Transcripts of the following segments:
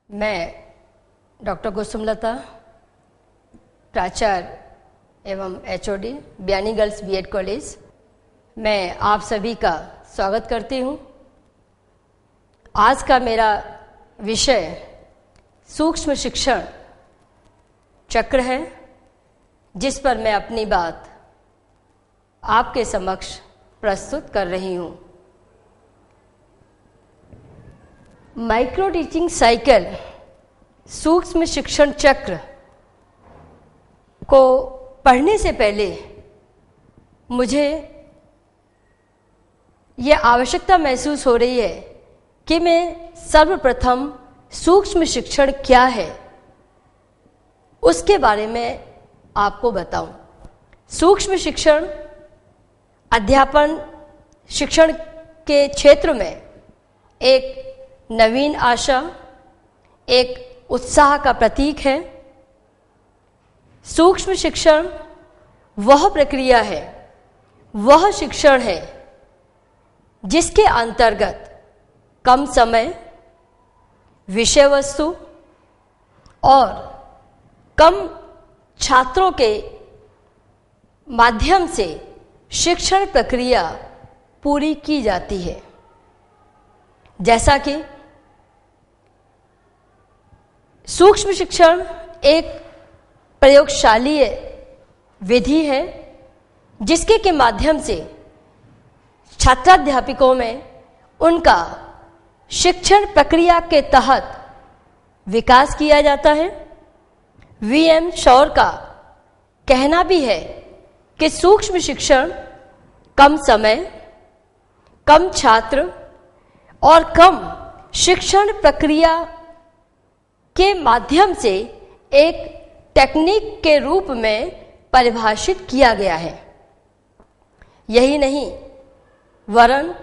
मैं डॉक्टर कुसुमलता, प्राचार्य एवं एचओडी बयानी गर्ल्स बीएड कॉलेज, मैं आप सभी का स्वागत करती हूँ। आज का मेरा विषय सूक्ष्म शिक्षण चक्र है, जिस पर मैं अपनी बात आपके समक्ष प्रस्तुत कर रही हूँ। माइक्रो टीचिंग साइकिल सूक्ष्म शिक्षण चक्र को पढ़ने से पहले मुझे ये आवश्यकता महसूस हो रही है कि मैं सर्वप्रथम सूक्ष्म शिक्षण क्या है उसके बारे में आपको बताऊं। सूक्ष्म शिक्षण अध्यापन शिक्षण के क्षेत्र में एक नवीन आशा, एक उत्साह का प्रतीक है। सूक्ष्म शिक्षण वह प्रक्रिया है, वह शिक्षण है जिसके अंतर्गत कम समय, विषय वस्तु और कम छात्रों के माध्यम से शिक्षण प्रक्रिया पूरी की जाती है। जैसा कि सूक्ष्म शिक्षण एक प्रयोगशालीय विधि है जिसके के माध्यम से छात्राध्यापकों में उनका शिक्षण प्रक्रिया के तहत विकास किया जाता है। वीएम शौर का कहना भी है कि सूक्ष्म शिक्षण कम समय, कम छात्र और कम शिक्षण प्रक्रिया के माध्यम से एक टेक्निक के रूप में परिभाषित किया गया है। यही नहीं, वरन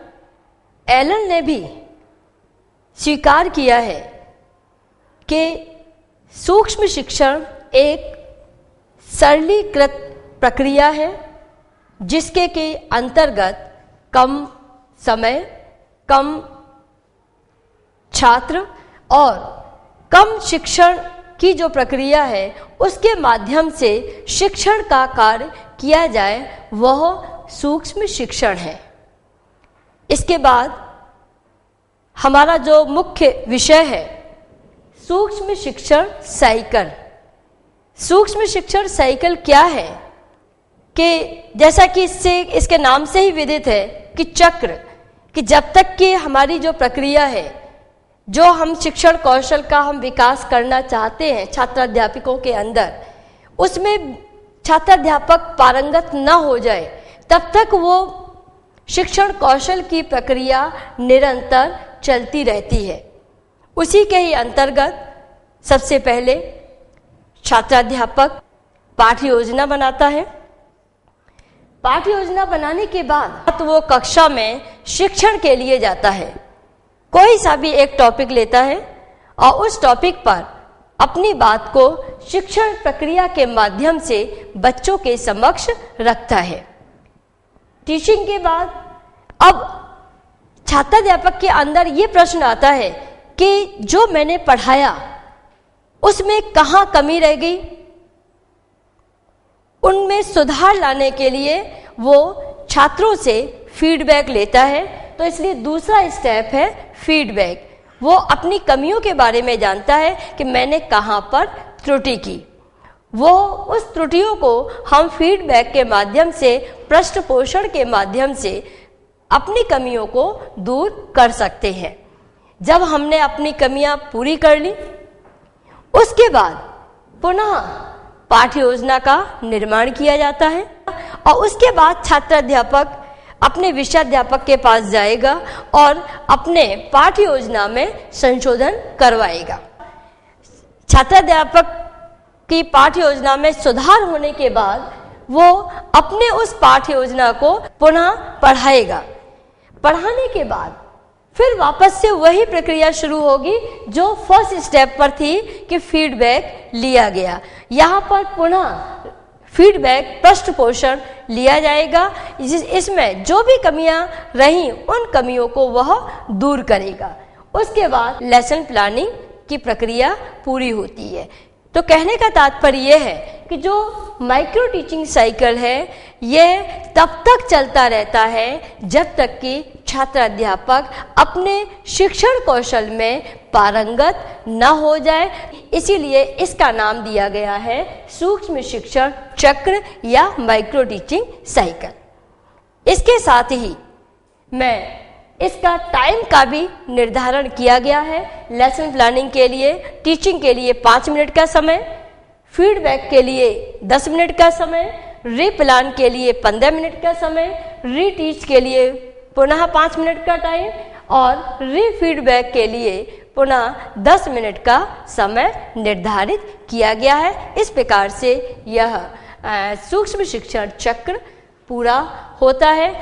एलन ने भी स्वीकार किया है कि सूक्ष्म शिक्षण एक सरलीकृत प्रक्रिया है जिसके के अंतर्गत कम समय, कम छात्र और कम शिक्षण की जो प्रक्रिया है उसके माध्यम से शिक्षण का कार्य किया जाए, वह सूक्ष्म शिक्षण है। इसके बाद हमारा जो मुख्य विषय है सूक्ष्म शिक्षण साइकिल। सूक्ष्म शिक्षण साइकिल क्या है कि जैसा कि इसके नाम से ही विदित है कि चक्र, कि जब तक कि हमारी जो प्रक्रिया है, जो हम शिक्षण कौशल का हम विकास करना चाहते हैं छात्राध्यापकों के अंदर, उसमें छात्राध्यापक पारंगत न हो जाए तब तक वो शिक्षण कौशल की प्रक्रिया निरंतर चलती रहती है। उसी के ही अंतर्गत सबसे पहले छात्राध्यापक पाठ्य योजना बनाता है। पाठ्य योजना बनाने के बाद तो वो कक्षा में शिक्षण के लिए जाता है। कोई सा भी एक टॉपिक लेता है और उस टॉपिक पर अपनी बात को शिक्षण प्रक्रिया के माध्यम से बच्चों के समक्ष रखता है। टीचिंग के बाद अब छात्राध्यापक के अंदर ये प्रश्न आता है कि जो मैंने पढ़ाया उसमें कहाँ कमी रह गई, उनमें सुधार लाने के लिए वो छात्रों से फीडबैक लेता है। तो इसलिए दूसरा स्टेप है फीडबैक। वो अपनी कमियों के बारे में जानता है कि मैंने कहाँ पर त्रुटि की। वो उस त्रुटियों को हम फीडबैक के माध्यम से, पृष्ठ पोषण के माध्यम से अपनी कमियों को दूर कर सकते हैं। जब हमने अपनी कमियां पूरी कर ली, उसके बाद पुनः पाठ्य योजना का निर्माण किया जाता है और उसके बाद छात्राध्यापक अपने विषयाध्यापक के पास जाएगा और अपने पाठ्य योजना में संशोधन करवाएगा। छात्राध्यापक की पाठ्य योजना में सुधार होने के बाद वो अपने उस पाठ्य योजना को पुनः पढ़ाएगा। पढ़ाने के बाद फिर वापस से वही प्रक्रिया शुरू होगी जो फर्स्ट स्टेप पर थी कि फीडबैक लिया गया। यहाँ पर पुनः फीडबैक, पृष्ठ पोषण लिया जाएगा। इसमें जो भी कमियां रहीं उन कमियों को वह दूर करेगा। उसके बाद लेसन प्लानिंग की प्रक्रिया पूरी होती है। तो कहने का तात्पर्य यह है कि जो माइक्रो टीचिंग साइकिल है यह तब तक चलता रहता है जब तक कि छात्र अध्यापक अपने शिक्षण कौशल में पारंगत न हो जाए। इसीलिए इसका नाम दिया गया है सूक्ष्म शिक्षण चक्र या माइक्रो टीचिंग साइकिल। इसके साथ ही मैं इसका टाइम का भी निर्धारण किया गया है। लेसन प्लानिंग के लिए, टीचिंग के लिए 5 मिनट का समय, फीडबैक के लिए 10 मिनट का समय, रीप्लान के लिए 15 मिनट का समय, रीटीच के लिए पुनः 5 मिनट का टाइम और रीफीडबैक के लिए पुनः 10 मिनट का समय निर्धारित किया गया है। इस प्रकार से यह सूक्ष्म शिक्षण चक्र पूरा होता है।